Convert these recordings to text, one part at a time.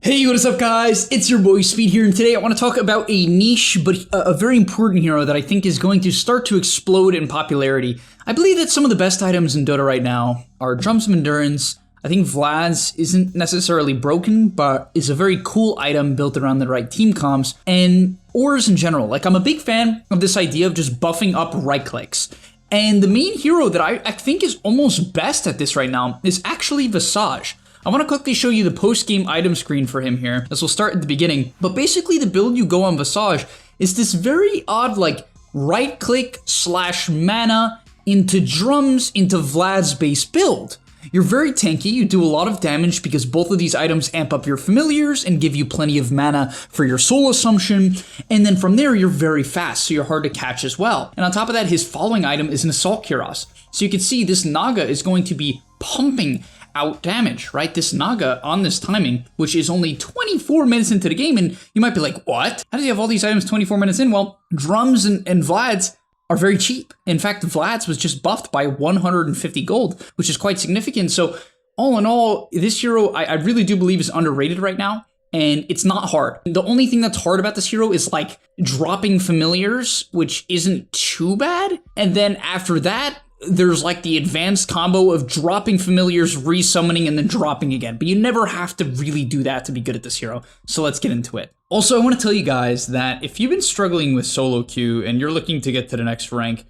Hey, what is up guys? It's your boy Speed here, and today I want to talk about a niche but a very important hero that I think is going to start to explode in popularity. I believe that some of the best items in Dota right now are Drums of Endurance. I think Vlad's isn't necessarily broken, but is a very cool item built around the right team comps, and auras in general. Like, I'm a big fan of this idea of just buffing up right clicks. And the main hero that I think is almost best at this right now is actually Visage. I want to quickly show you the post-game item screen for him here, as we'll start at the beginning. But basically the build you go on Visage is this very odd, like, right-click / mana into drums into Vlad's base build. You're very tanky, you do a lot of damage because both of these items amp up your familiars and give you plenty of mana for your soul assumption, and then from there you're very fast, so you're hard to catch as well. And on top of that, his following item is an Assault Cuirass. So you can see this Naga is going to be pumping out damage, right? This Naga on this timing, which is only 24 minutes into the game, and you might be like, what? How does he have all these items 24 minutes in? Well, drums and Vlad's are very cheap. In fact, Vlad's was just buffed by 150 gold, which is quite significant. So all in all, this hero, I really do believe is underrated right now, and it's not hard. The only thing that's hard about this hero is like dropping familiars, which isn't too bad. And then after that, there's like the advanced combo of dropping familiars, resummoning, and then dropping again. But you never have to really do that to be good at this hero. So let's get into it. Also, I want to tell you guys that if you've been struggling with solo queue and you're looking to get to the next rank,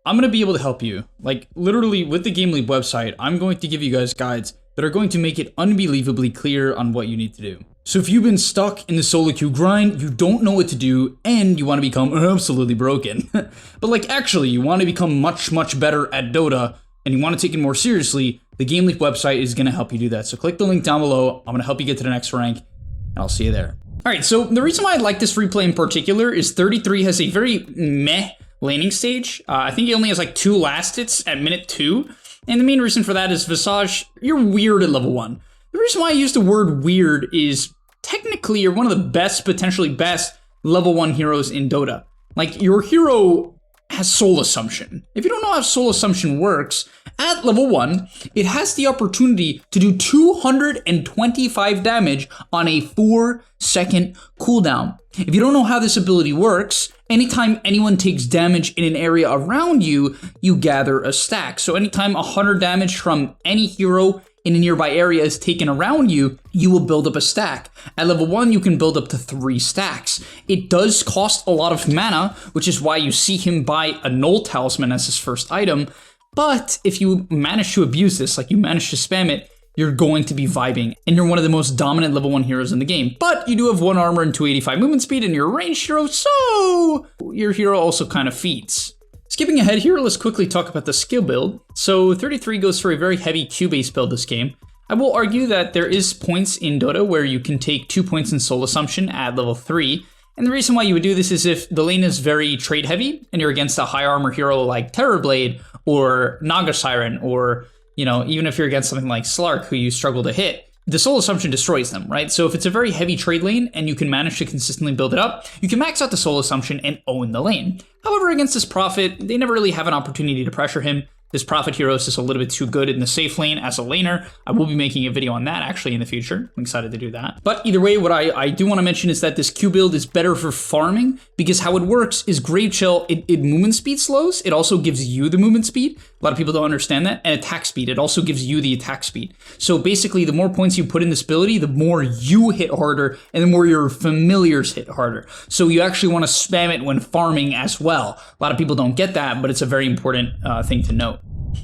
I'm going to be able to help you. Like, literally with the GameLeap website, I'm going to give you guys guides that are going to make it unbelievably clear on what you need to do. So if you've been stuck in the solo queue grind, you don't know what to do, and you want to become absolutely broken, but like actually you want to become much better at Dota, and you want to take it more seriously, the GameLeap website is going to help you do that. So click the link down below. I'm going to help you get to the next rank, and I'll see you there. Alright, so the reason why I like this replay in particular is 33 has a very meh laning stage. I think he only has like 2 last hits at minute 2, and the main reason for that is Visage, you're weird at level 1. The reason why I use the word weird is technically you're one of the best, potentially best, level 1 heroes in Dota. Like, your hero has soul assumption. If you don't know how soul assumption works, at level 1, it has the opportunity to do 225 damage on a 4-second cooldown. If you don't know how this ability works, anytime anyone takes damage in an area around you, you gather a stack. So anytime 100 damage from any hero in a nearby area is taken around you, you will build up a stack. At level 1, you can build up to 3 stacks. It does cost a lot of mana, which is why you see him buy a Null Talisman as his first item, but if you manage to abuse this, like you manage to spam it, you're going to be vibing, and you're one of the most dominant level 1 heroes in the game. But you do have 1 armor and 285 movement speed, and you're a ranged hero, so your hero also kind of feeds. Skipping ahead here, let's quickly talk about the skill build. So 33 goes for a very heavy Q-based build this game. I will argue that there is points in Dota where you can take 2 points in soul assumption at level 3. And the reason why you would do this is if the lane is very trade heavy and you're against a high armor hero like Terrorblade or Naga Siren, or, you know, even if you're against something like Slark who you struggle to hit, the soul assumption destroys them, right? So if it's a very heavy trade lane and you can manage to consistently build it up, you can max out the soul assumption and own the lane. However, against this Prophet, they never really have an opportunity to pressure him. This Prophet hero is just a little bit too good in the safe lane as a laner. I will be making a video on that actually in the future. I'm excited to do that. But either way, what I do want to mention is that this Q build is better for farming, because how it works is Grave Chill, it movement speed slows. It also gives you the movement speed. A lot of people don't understand that. And attack speed. It also gives you the attack speed. So basically, the more points you put in this ability, the more you hit harder and the more your familiars hit harder. So you actually want to spam it when farming as well. A lot of people don't get that, but it's a very important thing to note.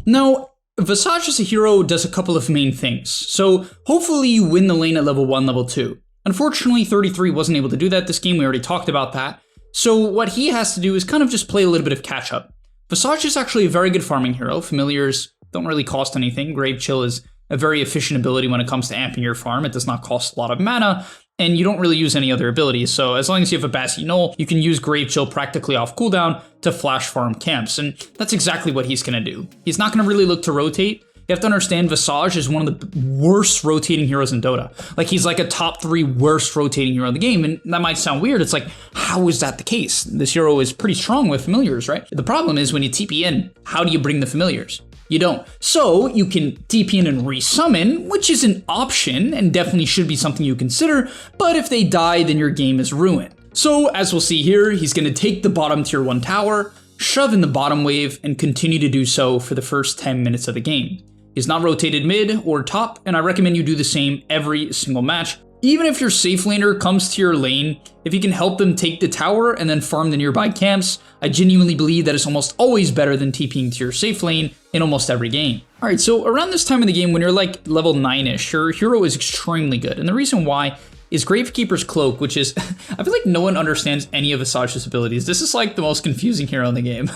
Now, Visage as a hero does a couple of main things. So hopefully you win the lane at level 1, level 2. Unfortunately, 33 wasn't able to do that this game. We already talked about that. So what he has to do is kind of just play a little bit of catch up. Visage is actually a very good farming hero. Familiars don't really cost anything. Grave Chill is a very efficient ability when it comes to amping your farm. It does not cost a lot of mana, and you don't really use any other abilities. So as long as you have a Bassy Null, you can use Grave Chill practically off cooldown to flash farm camps, and that's exactly what he's going to do. He's not going to really look to rotate. You have to understand Visage is one of the worst rotating heroes in Dota. Like, he's like a top 3 worst rotating hero in the game, and that might sound weird. It's like, how is that the case? This hero is pretty strong with familiars, right? The problem is when you TP in, how do you bring the familiars? You don't. So you can TP in and resummon, which is an option and definitely should be something you consider, but if they die, then your game is ruined. So as we'll see here, he's going to take the bottom tier 1 tower, shove in the bottom wave, and continue to do so for the first 10 minutes of the game. He's not rotated mid or top, and I recommend you do the same every single match. Even if your safe laner comes to your lane, if you can help them take the tower and then farm the nearby camps, I genuinely believe that it's almost always better than TPing to your safe lane in almost every game. Alright, so around this time of the game when you're like level 9ish, your hero is extremely good. And the reason why is Gravekeeper's Cloak, which is, I feel like no one understands any of Visage's abilities. This is like the most confusing hero in the game.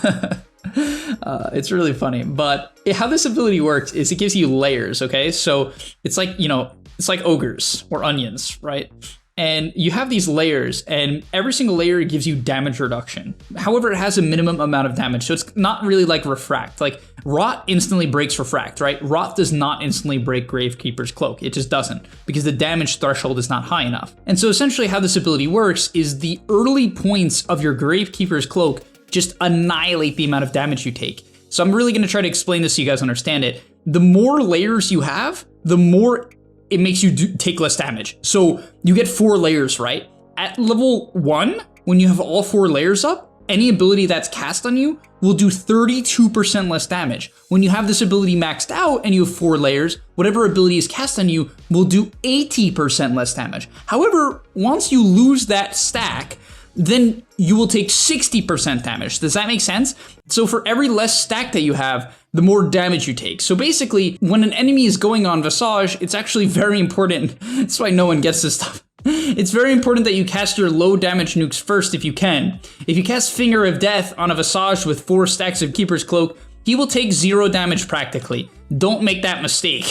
It's really funny, but how this ability works is it gives you layers, okay? So it's like, it's like ogres or onions, right? And you have these layers, and every single layer gives you damage reduction. However, it has a minimum amount of damage, so it's not really like Refract. Like, Rot instantly breaks Refract, right? Rot does not instantly break Gravekeeper's Cloak. It just doesn't, because the damage threshold is not high enough. And so essentially how this ability works is the early points of your Gravekeeper's Cloak just annihilate the amount of damage you take. So I'm really going to try to explain this so you guys understand it. The more layers you have, the more it makes you take less damage. So you get 4 layers, right? At level 1, when you have all 4 layers up, any ability that's cast on you will do 32% less damage. When you have this ability maxed out and you have 4 layers, whatever ability is cast on you will do 80% less damage. However, once you lose that stack, then you will take 60% damage. Does that make sense? So for every less stack that you have, the more damage you take. So basically, when an enemy is going on Visage, it's actually very important. That's why no one gets this stuff. It's very important that you cast your low damage nukes first if you can. If you cast Finger of Death on a Visage with 4 stacks of Keeper's Cloak, he will take 0 damage practically. Don't make that mistake.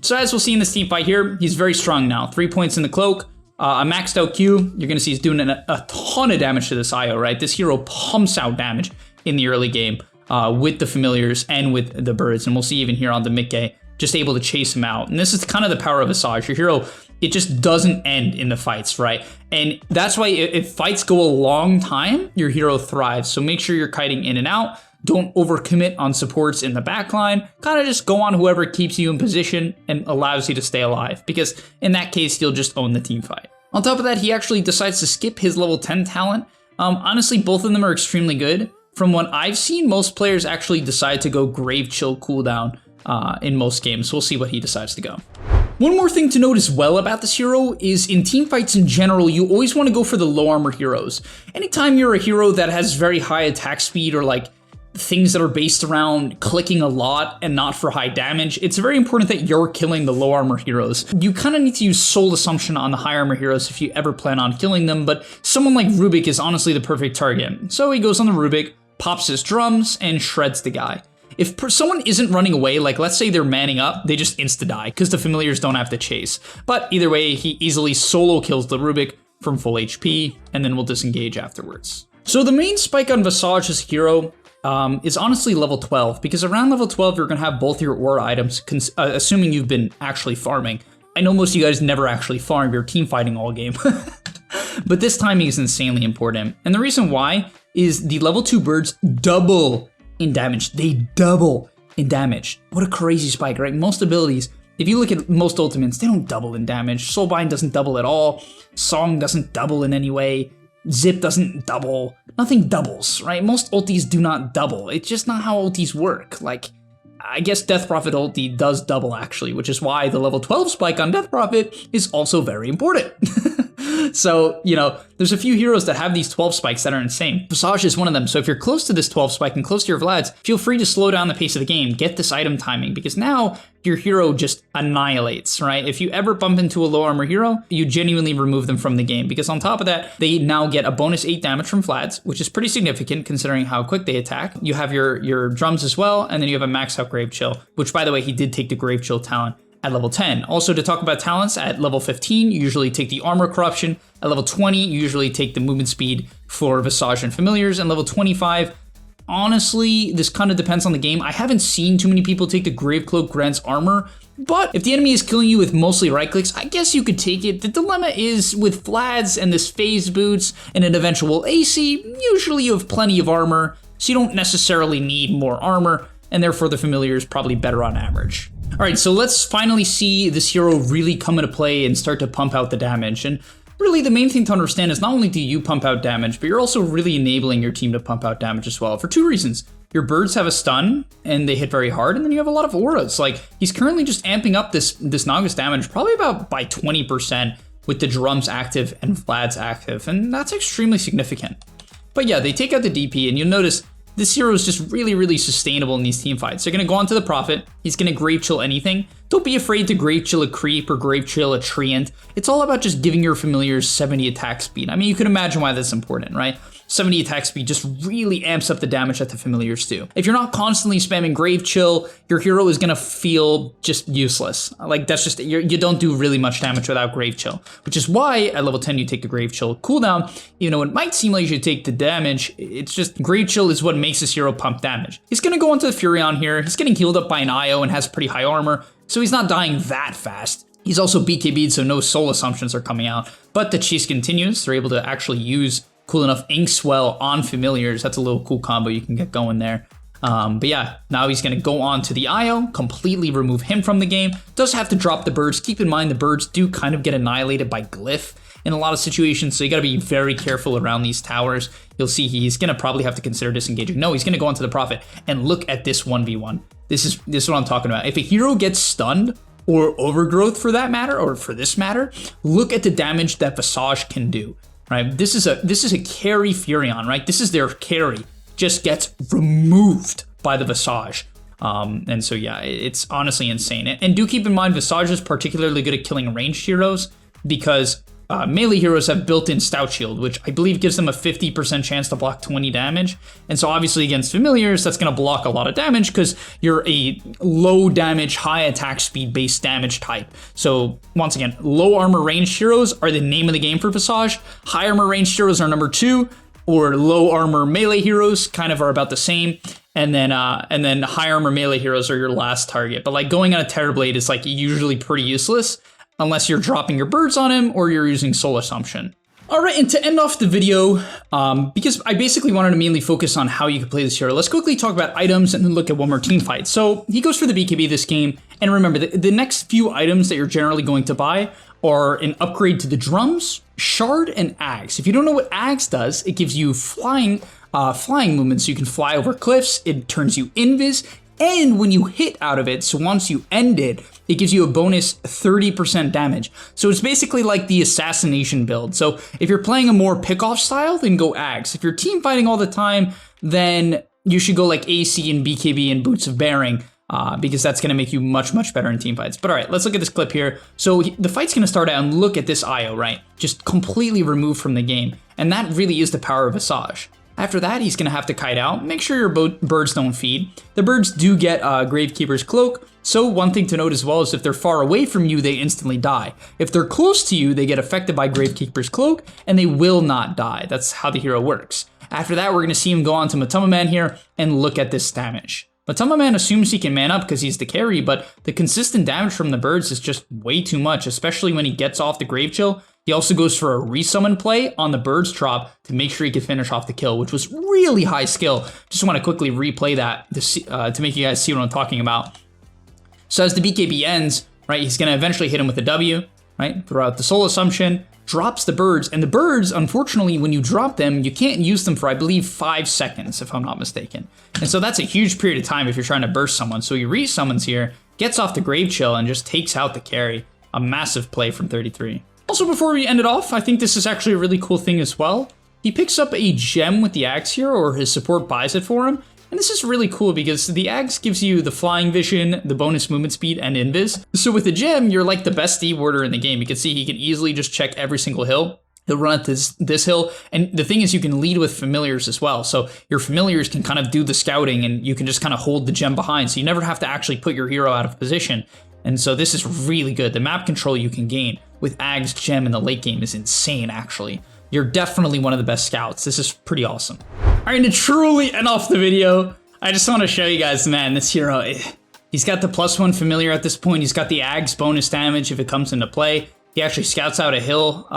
So as we'll see in this team fight here, he's very strong now. 3 points in the Cloak. A maxed out Q, you're gonna see he's doing a ton of damage to this IO, right? This hero pumps out damage in the early game with the familiars and with the birds. And we'll see even here on the Mickey, just able to chase him out. And this is kind of the power of Visage. Your hero, it just doesn't end in the fights, right? And that's why if fights go a long time, your hero thrives. So make sure you're kiting in and out. Don't overcommit on supports in the backline. Kind of just go on whoever keeps you in position and allows you to stay alive, because in that case, you'll just own the team fight. On top of that, he actually decides to skip his level 10 talent. Honestly, both of them are extremely good. From what I've seen, most players actually decide to go Grave Chill cooldown in most games. We'll see what he decides to go. One more thing to note as well about this hero is in team fights in general, you always want to go for the low armor heroes. Anytime you're a hero that has very high attack speed or like things that are based around clicking a lot and not for high damage, it's very important that you're killing the low armor heroes. You kind of need to use soul assumption on the high armor heroes if you ever plan on killing them, but someone like Rubik is honestly the perfect target. So he goes on the Rubik, pops his drums, and shreds the guy. If someone isn't running away, like let's say they're manning up, they just insta-die because the familiars don't have to chase. But either way, he easily solo kills the Rubik from full HP, and then we'll disengage afterwards. So the main spike on Visage's hero is honestly level 12, because around level 12 you're gonna have both your aura items, assuming you've been actually farming. I know most of you guys never actually farm, you're team fighting all game. But this timing is insanely important. And the reason why is the level 2 birds double in damage. They double in damage. What a crazy spike, right? Most abilities, if you look at most ultimates, they don't double in damage. Soulbind doesn't double at all. Song doesn't double in any way. Zip doesn't double. Nothing doubles, right? Most ultis do not double. It's just not how ultis work. Like, I guess Death Prophet ulti does double actually, which is why the level 12 spike on Death Prophet is also very important. So, there's a few heroes that have these 12 spikes that are insane. Visage is one of them. So if you're close to this 12 spike and close to your Vlads, feel free to slow down the pace of the game, get this item timing, because now your hero just annihilates, right? If you ever bump into a low armor hero, you genuinely remove them from the game, because on top of that, they now get a bonus 8 damage from Vlads, which is pretty significant considering how quick they attack. You have your drums as well, and then you have a max out Grave Chill, which by the way, he did take the Grave Chill talent at level 10. Also, to talk about talents, at level 15, you usually take the Armor Corruption. At level 20, you usually take the movement speed for Visage and Familiars. And level 25, honestly, this kind of depends on the game. I haven't seen too many people take the Grave Cloak grants armor, but if the enemy is killing you with mostly right clicks, I guess you could take it. The dilemma is with Vlads and this phase boots and an eventual AC, usually you have plenty of armor, so you don't necessarily need more armor. and therefore the familiar is probably better on average. All right, so let's finally see this hero really come into play and start to pump out the damage. And really the main thing to understand is not only do you pump out damage, but you're also really enabling your team to pump out damage as well for two reasons. Your birds have a stun and they hit very hard, and then you have a lot of auras. Like, he's currently just amping up this Nagas damage probably about by 20% with the drums active and Vlad's active, and that's extremely significant. But yeah, they take out the DP, and you'll notice this hero is just really, really sustainable in these team fights. They're gonna go onto the Prophet. He's gonna Grave Chill anything. Don't be afraid to Grave Chill a creep or Grave Chill a treant. It's all about just giving your familiars 70 attack speed. I mean, you can imagine why that's important, right? 70 attack speed just really amps up the damage that the familiars do. If you're not constantly spamming Grave Chill, your hero is gonna feel just useless. Like, that's just, you don't do really much damage without Grave Chill, which is why at level 10 you take the Grave Chill cooldown. Even though it might seem like you should take the damage, it's just Grave Chill is what makes this hero pump damage. He's gonna go onto the Furion here. He's getting healed up by an IO and has pretty high armor, so he's not dying that fast. He's also BKB'd, so no soul assumptions are coming out. But the chase continues. They're able to actually use cool enough Ink Swell on familiars. That's a little cool combo you can get going there. But yeah, now he's going to go on to the IO, completely remove him from the game. Does have to drop the birds. Keep in mind the birds do kind of get annihilated by Glyph in a lot of situations, so you got to be very careful around these towers. You'll see he's going to probably have to consider disengaging. No, he's going to go onto the Prophet, and look at this 1v1. This is what I'm talking about. If a hero gets stunned, or Overgrowth for that matter, or for this matter, look at the damage that Visage can do. Right, this is a carry Furion, right? This is their carry, just gets removed by the Visage. And so yeah, it's honestly insane. And do keep in mind, Visage is particularly good at killing ranged heroes because melee heroes have built-in Stout Shield, which I believe gives them a 50% chance to block 20 damage. And so obviously against familiars, that's gonna block a lot of damage because you're a low damage, high attack speed based damage type. So once again, low armor ranged heroes are the name of the game for Visage. High armor ranged heroes are number 2, or low armor melee heroes kind of are about the same. And then high armor melee heroes are your last target. But like going on a Terrorblade is like usually pretty useless, unless you're dropping your birds on him or you're using Soul Assumption. All right, and to end off the video, because I basically wanted to mainly focus on how you can play this hero, let's quickly talk about items and then look at one more team fight. So he goes for the BKB this game, and remember, the next few items that you're generally going to buy are an upgrade to the drums, shard, and axe. If you don't know what axe does, it gives you flying movement, so you can fly over cliffs, it turns you invis, and when you hit out of it, so once you end it, it gives you a bonus 30% damage. So it's basically like the assassination build. So if you're playing a more pick-off style, then go Axe. If you're team fighting all the time, then you should go like AC and BKB and Boots of Bearing, because that's going to make you much, much better in team fights. But all right, let's look at this clip here. So the fight's going to start out, and look at this IO, right? Just completely removed from the game. And that really is the power of Visage. After that, he's going to have to kite out. Make sure your birds don't feed. The birds do get Gravekeeper's Cloak, so one thing to note as well is if they're far away from you, they instantly die. If they're close to you, they get affected by Gravekeeper's Cloak, and they will not die. That's how the hero works. After that, we're going to see him go on to Matama Man here, and look at this damage. Matama Man assumes he can man up because he's the carry, but the consistent damage from the birds is just way too much, especially when he gets off the Grave Chill. He also goes for a resummon play on the bird's drop to make sure he could finish off the kill, which was really high skill. Just want to quickly replay that to make you guys see what I'm talking about. So as the BKB ends, right, he's going to eventually hit him with a W, right, throughout the Soul Assumption, drops the birds, and the birds, unfortunately, when you drop them, you can't use them for, I believe, 5 seconds, if I'm not mistaken. And so that's a huge period of time if you're trying to burst someone. So he resummons here, gets off the Grave Chill, and just takes out the carry. A massive play from 33. Also, before we end it off, I think this is actually a really cool thing as well. He picks up a gem with the axe here, or his support buys it for him. And this is really cool because the axe gives you the flying vision, the bonus movement speed, and invis. So with the gem, you're like the best D warder in the game. You can see he can easily just check every single hill. He'll run at this hill. And the thing is, you can lead with familiars as well. So your familiars can kind of do the scouting, and you can just kind of hold the gem behind. So you never have to actually put your hero out of position. And so this is really good. The map control you can gain with Ag's gem in the late game is insane, actually. You're definitely one of the best scouts. This is pretty awesome. All right, to truly end off the video, I just want to show you guys, man, this hero, he's got the +1 familiar at this point. He's got the Ag's bonus damage if it comes into play. He actually scouts out a hill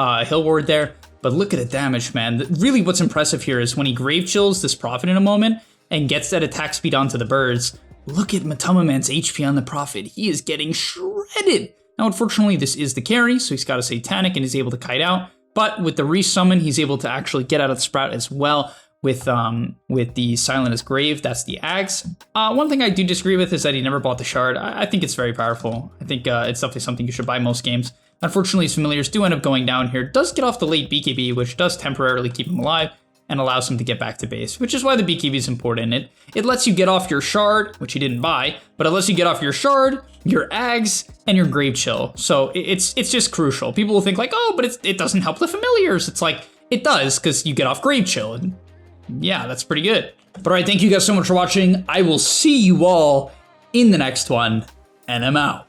ward there. But look at the damage, man. Really what's impressive here is when he Grave Chills this Prophet in a moment and gets that attack speed onto the birds, look at Matamaman's HP on the Prophet. He is getting shredded. Now, unfortunately, this is the carry, so he's got a Satanic and he's able to kite out. But with the resummon, he's able to actually get out of the Sprout as well with the Silent as Grave. That's the Axe. One thing I do disagree with is that he never bought the Shard. I think it's very powerful. I think it's definitely something you should buy most games. Unfortunately, his familiars do end up going down here. Does get off the late BKB, which does temporarily keep him alive and allows him to get back to base, which is why the BKB is important. It lets you get off your Shard, which he didn't buy, but it lets you get off your Shard, your Ags, and your Grave Chill. So it's just crucial. People will think like, oh, but it doesn't help the familiars. It's like, it does, because you get off Grave Chill. And yeah, that's pretty good. But all right, thank you guys so much for watching. I will see you all in the next one, and I'm out.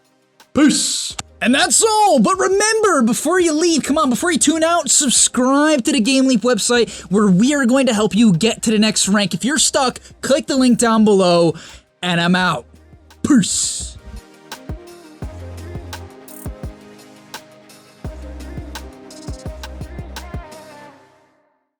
Peace! And that's all, but remember, before you leave, come on, before you tune out, subscribe to the GameLeap website where we are going to help you get to the next rank. If you're stuck, click the link down below, and I'm out. Peace.